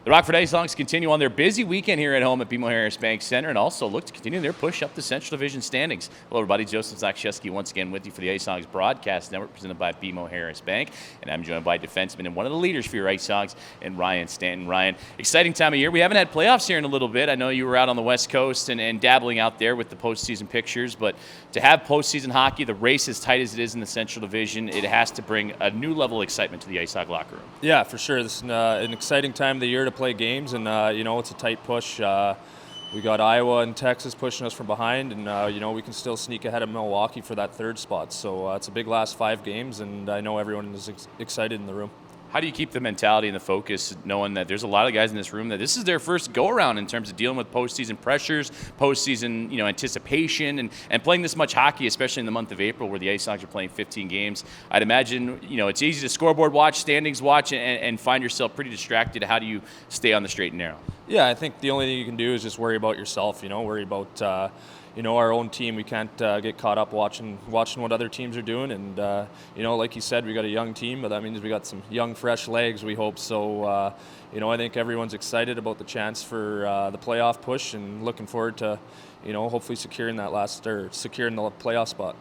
The Rockford IceHogs continue on their busy weekend here at home at BMO Harris Bank Center and also look to continue their push up the Central Division standings. Hello, everybody. Joseph Zakshevsky once again with you for the IceHogs Broadcast Network presented by BMO Harris Bank. And I'm joined by defenseman and one of the leaders for your IceHogs, and Ryan Stanton. Ryan, exciting time of year. We haven't had playoffs here in a little bit. I know you were out on the West Coast and dabbling out there with the postseason pictures, but to have postseason hockey, the race as tight as it is in the Central Division, it has to bring a new level of excitement to the IceHog locker room. Yeah, for sure. This is an exciting time of the year to play games, and it's a tight push. We got Iowa and Texas pushing us from behind, and we can still sneak ahead of Milwaukee for that third spot. So it's a big last 5 games, and I know everyone is excited in the room. How do you keep the mentality and the focus, knowing that there's a lot of guys in this room that this is their first go-around in terms of dealing with postseason pressures, postseason anticipation, and playing this much hockey, especially in the month of April where the IceHogs are playing 15 games? I'd imagine it's easy to scoreboard watch, standings watch, and find yourself pretty distracted. How do you stay on the straight and narrow? Yeah, I think the only thing you can do is just worry about yourself, worry about our own team. We can't get caught up watching what other teams are doing. And, like you said, we got a young team, but that means we got some young, fresh legs, we hope. So, I think everyone's excited about the chance for the playoff push and looking forward to, hopefully securing the playoff spot.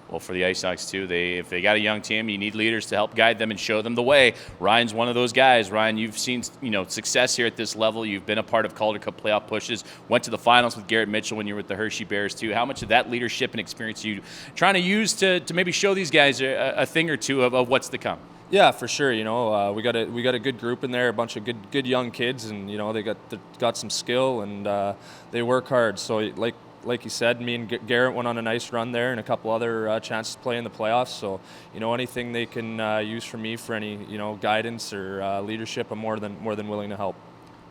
Well, for the IceHogs, too, if they got a young team, you need leaders to help guide them and show them the way. Ryan's one of those guys. Ryan, you've seen success here at this level. You've been a part of Calder Cup playoff pushes, went to the finals with Garrett Mitchell when you were with the Hershey Bears, too. How much of that leadership and experience are you trying to use to maybe show these guys a thing or two of what's to come? Yeah, for sure. We got a good group in there, a bunch of good young kids, and they got some skill and they work hard. So like you said, me and Garrett went on a nice run there and a couple other chances to play in the playoffs. So, anything they can use from me for any, guidance or leadership, I'm more than willing to help.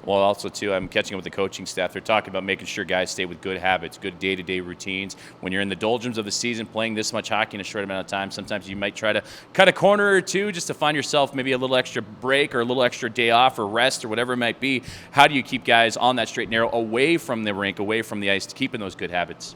Well, also, too, I'm catching up with the coaching staff. They're talking about making sure guys stay with good habits, good day-to-day routines. When you're in the doldrums of the season, playing this much hockey in a short amount of time, sometimes you might try to cut a corner or two just to find yourself maybe a little extra break or a little extra day off or rest or whatever it might be. How do you keep guys on that straight and narrow, away from the rink, away from the ice, to keeping those good habits?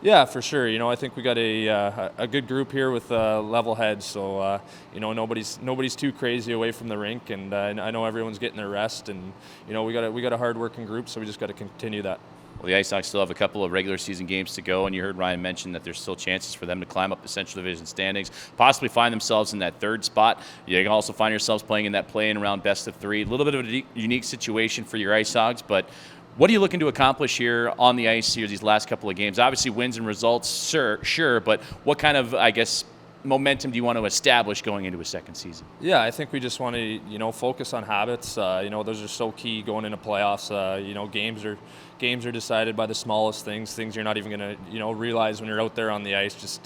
Yeah, for sure. I think we got a good group here with level heads. So nobody's too crazy away from the rink, and I know everyone's getting their rest. And we got a hard-working group, so we just got to continue that. Well, the IceHogs still have a couple of regular season games to go, and you heard Ryan mention that there's still chances for them to climb up the Central Division standings, possibly find themselves in that third spot. You can also find yourselves playing in that play-in around best of 3. A little bit of a unique situation for your IceHogs, but what are you looking to accomplish here on the ice here these last couple of games? Obviously, wins and results, sure, but what kind of, momentum do you want to establish going into a second season? Yeah, I think we just want to, focus on habits. Those are so key going into playoffs. Games are decided by the smallest things you're not even going to, realize when you're out there on the ice. Just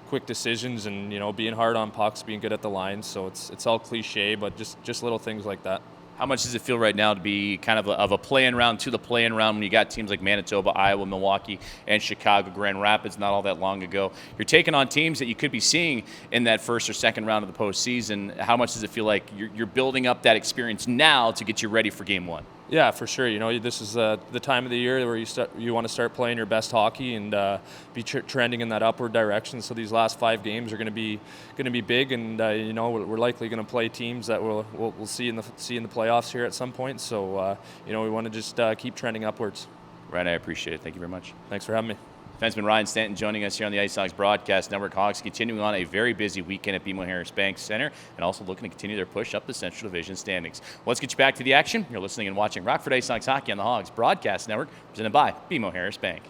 quick decisions and, being hard on pucks, being good at the line. So it's all cliche, but just little things like that. How much does it feel right now to be kind of a play-in round to the play-in round when you got teams like Manitoba, Iowa, Milwaukee, and Chicago, Grand Rapids not all that long ago? You're taking on teams that you could be seeing in that first or second round of the postseason. How much does it feel like you're building up that experience now to get you ready for Game 1? Yeah, for sure. This is the time of the year where you want to start playing your best hockey and be trending in that upward direction. So these last 5 games are going to be big, and we're likely going to play teams that we'll see in the playoffs here at some point. So we want to just keep trending upwards. Ryan, I appreciate it. Thank you very much. Thanks for having me. Defenseman Ryan Stanton joining us here on the IceHogs Broadcast Network. Hogs continuing on a very busy weekend at BMO Harris Bank Center and also looking to continue their push up the Central Division standings. Let's get you back to the action. You're listening and watching Rockford IceHogs Hockey on the Hogs Broadcast Network, presented by BMO Harris Bank.